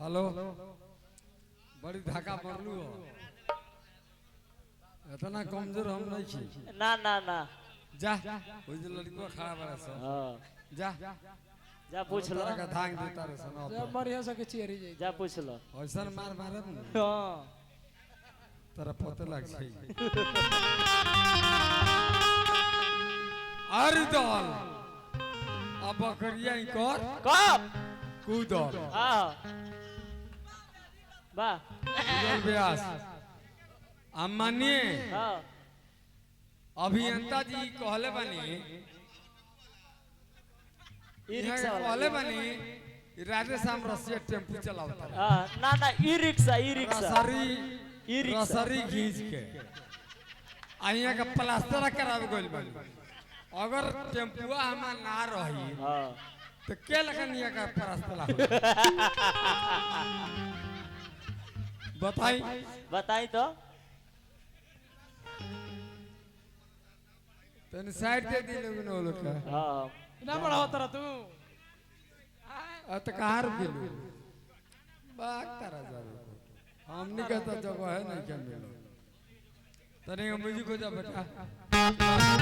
hello बड़ी धक्का पड़लू हो इतना कमजोर हम नहीं छी ना ना ना जा वो जो लड़का खड़ा बड़ा सा हाँ जा जा पूछ लो का धांग देता रे सना जब मरिया सके चियरी जाई जा पूछ लो ऐसा मार मारे हाँ तेरा पता लग छै अरे दल अब बकरिया ही कर कब कूदल हाँ बा कूदल व्यास अम्मानी हाँ अभियंता जी कहले बनी ई रिक्शा वाला कहले बनी राजेश हम रसिया टेम्पू चलावता हाँ ना ना ई रिक्शा रसरी ई रिक्शा रसरी घींच के आइया का प्लास्टर करावे गइल बनी अगर टेम्पुआ हमार ना रही हाँ तो के लगनिया का प्लास्टर बताई बताई तो तने साइड दे दी लोग न लोग का हाँ ना बढ़ाओ तरा तू अत कहां रुक गेलू बाग तारा जावे हमनी का तो जगह है नहीं क्या मिलो तने म्यूजिक हो जा बेटा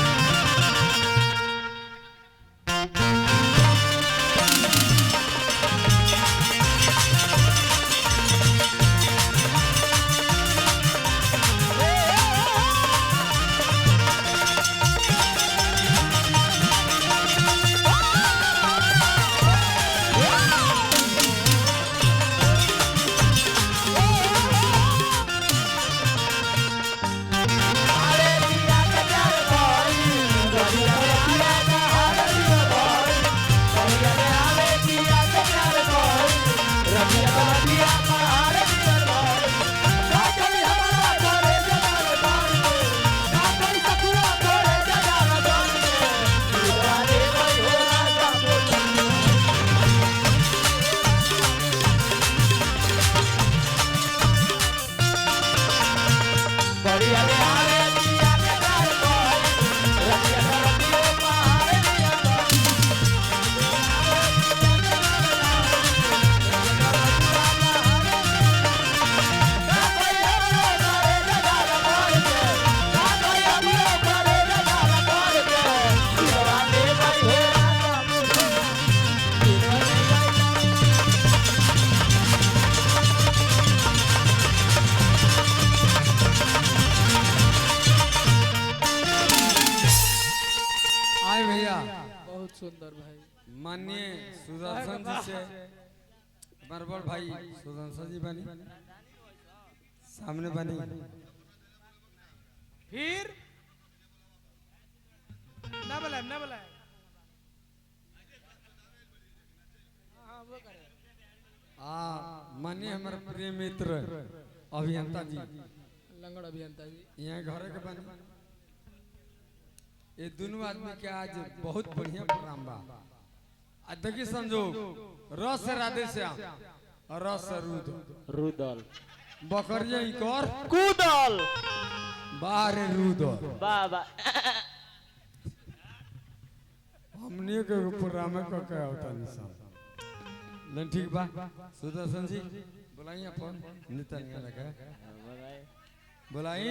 बहुत सुंदर भाई माननीय सुदर्शन जी से हमारे बड़ भाई सुदर्शन जी बनी सामने बनी फिर ना बुलाए हाँ वो करे माननीय हमारे प्रिय मित्र अभियंता जी लंगड़ अभियंता जी यहाँ घर के बनी ये दोनों आदमी के आज बहुत बढ़िया प्रोग्राम बा आज देखिए संजोग रस से राधे श्याम और रस से रुदल बकरिया ही कर कूदल बाहर रुदल बाबा हमने के प्रोग्राम को क्या होता निशान लन ठीक बा सुदर्शन जी बुलाइए अपन नेता नहीं लगा बुलाई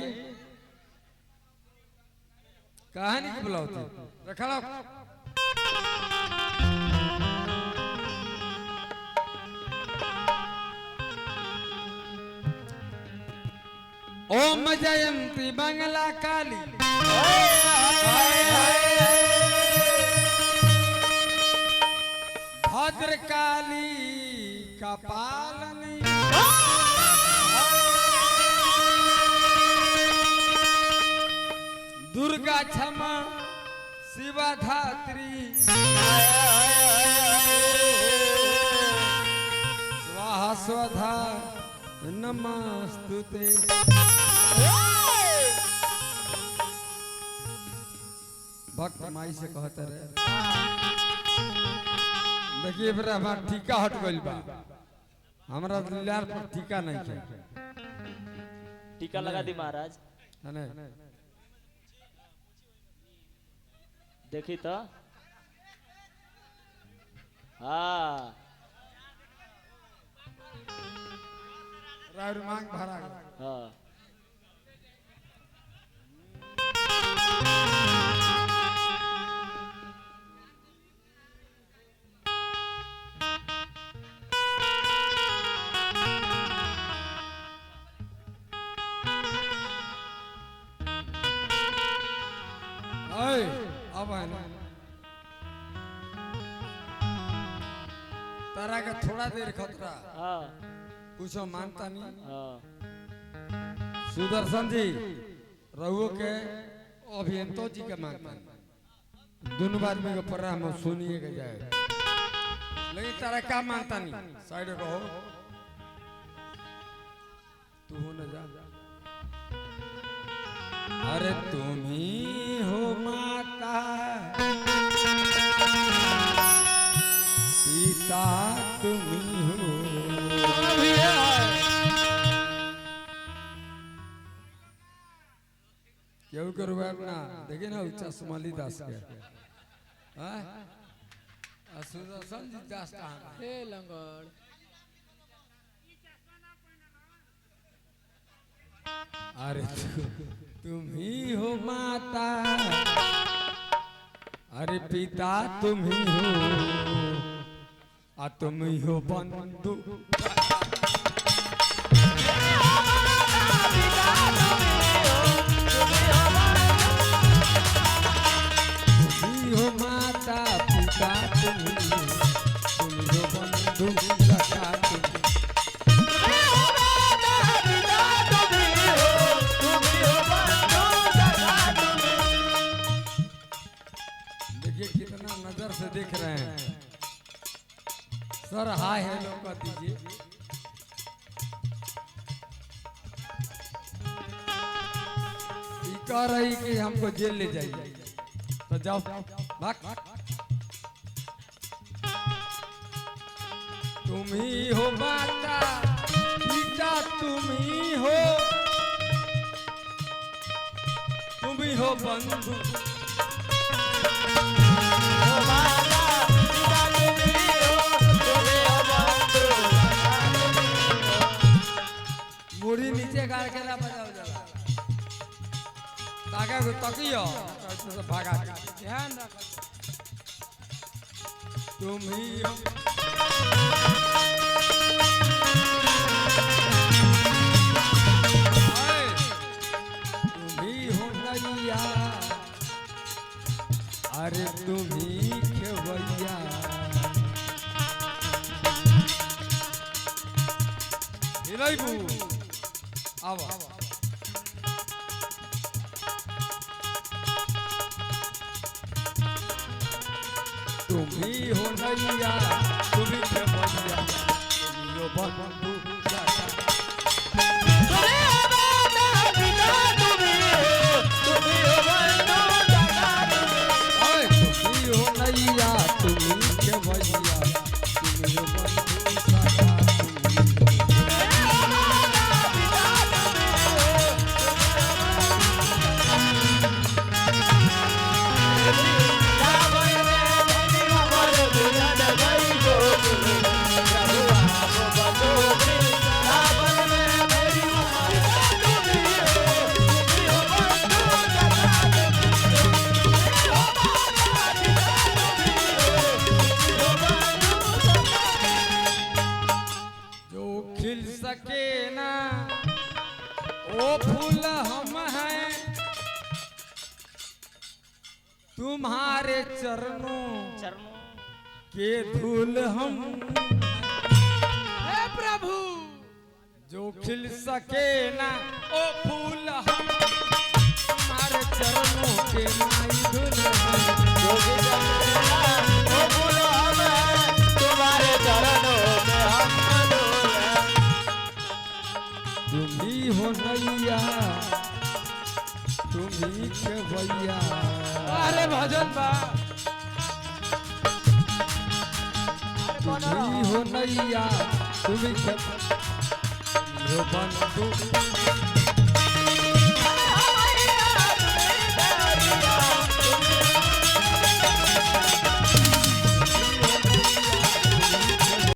कहानी की बुलाओती रखा ओम जयंती मंगला काली भद्र काली कपालनी दुर्गा क्षमा शिवा धात्री स्वाहा स्वधा नमस्तुते भक्त माई से कहते रहे देखिए बेटा हमार टीका हट गइल बा हमरा लाल पर टीका नहीं है टीका लगा दी महाराज है ना देखी तो हाँ तार मांग भरा हाँ ओए अब है ना तारा का थोड़ा देर खतरा हाँ कुछ मानता नहीं हाँ सुदर्शन जी रहुओ के अभियंतो जी के मानता नहीं दोनों आदमी के पर हम सुनिए के जाए लेकिन तारा का मानता नहीं साइड रहो तू हो न जा अरे तुम ही हो माता पिता तुम ही हो क्यों करो अपना देखिए ना उच्चा सुमाली दास के सुदर्शन जी दास कहाँ हे लंगड़ अरे तुम ही हो माता अरे पिता तुम ही हो आ तुम ही हो बंधु तुम ही हो माता पिता तुम ही हो बंधु सखा तुम कितना नजर से देख रहे हैं सर हाय हेलो कर दीजिए कह रही कि हमको जेल ले जाइए तो जाओ भाग तुम ही हो माता पिता तुम ही हो बंधु मुड़ी नीचे गाड़ के ना बजाओ जरा ताकि को तकियो ऐसे से भागा ध्यान रख तुम ही हो तुम ही हो नैया अरे तुम ही खेवैया हिलाइबू आवा तुम ही हो नैया तुम ही खेवैया तुम ही हो बंधु नैया तुम ही खेवैया तुम ही हो बंधु सखा खिल सके ना ओ फूल हम हैं तुम्हारे चरणों के धूल हम हे प्रभु जो खिल सके ना ओ फूल हम तुम्हारे चरणों के नाई धूल हम जो भी ओ फूल हम तुम्हारे चरणों में हम तुम ही हो नैया तुम ही खेवैया अरे भजन बा तुम ही हो नैया तुम ही खेवैया बंधु